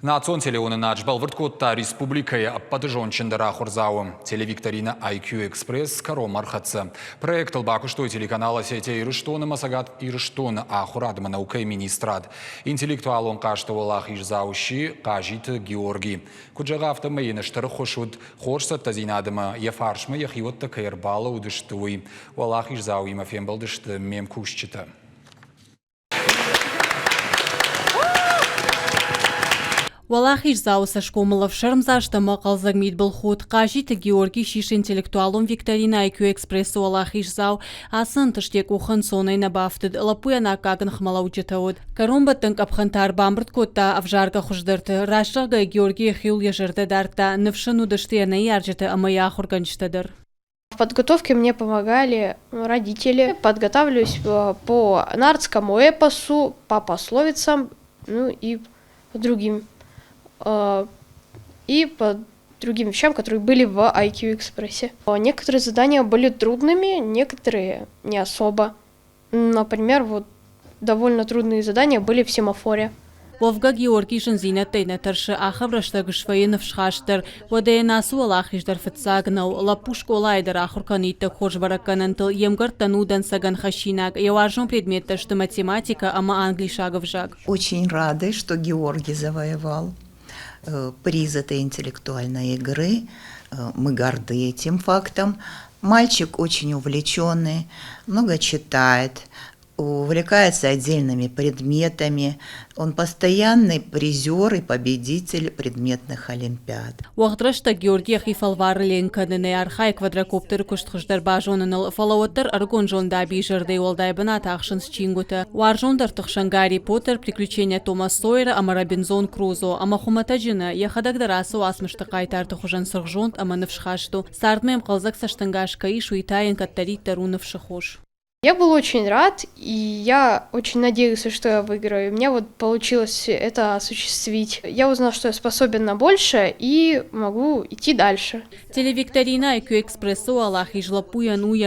Национ телеоны наджбал вырткотта республикая аппадыжон чындыра хурзауы. Телевикторина IQ Express каром архатсы. Проект албаку что телеканала сети Ирыштоны Масагат Ирыштоны ахурадма наукай министрад. Интеллектуалон каштовалах ижзаущи кажит Георгий. Куджага автомейны штыры хошуд хорса тазинадыма яфаршмы яхивотта каербала удыштуй. Валах ижзау имафем балдышты мем кушчита. Валахиш зауса шкомылов шырмзашты мақалзаг мидбыл худ қажиты Георгий шиш интеллектуалум викторина IQ Express валахиш зау асын тыштек ухын сонайна бафтыд лапуяна кагын хмалаучытауд. Карумбаттың капхантар бамбырт котта авжарга хуждырты. Рашрага Георгий хил ежырды дарта навшыну дыштыяна яржыты амая хурганчтадыр. В подготовке мне помогали родители. Подготавливаюсь по нардскому эпосу, по пословицам, ну и по другим вещам, которые были в IQ Экспрессе. Некоторые задания были трудными, некоторые не особо. Например, вот довольно трудные задания были в семафоре. Вовга Георгий шензинатейна тарши ахабраштаг швейнов шхаштар, водеянасу алахишдар фитсагнау, лапушколайдар ахурканита хожбараканантыл емгартанудан саган хашинаг, яважон предмет, что математика, ама англишагов жаг. Очень рады, что Георгий завоевал приз этой интеллектуальной игры. Мы горды этим фактом. Мальчик очень увлеченный, много читает, увлекается отдельными предметами. Он постоянный призер и победитель предметных олимпиад. Уахдрашта Георгий хифалвар ленкадыны архай квадрокоптер куштхждар бажоныныл фалауаттар аргонжон даби жырды олдайбына тахшын счингута. Уаржондар тахшан Гарри Поттер, приключения Тома Сойера, ама Робинзон Крузо, ама хуматаджина, яхадагдарасу асмышты кайтарды хужан сыржонт, ама навшхашту. Сардмем қалзак саштангашка и шуитаен каттарит тару навшихош. Я был очень рад, и я очень надеялся, что я выиграю. У меня вот получилось это осуществить. Я узнал, что я способен на большее и могу идти дальше. Телевикторина IQ Express аллах и жлапуя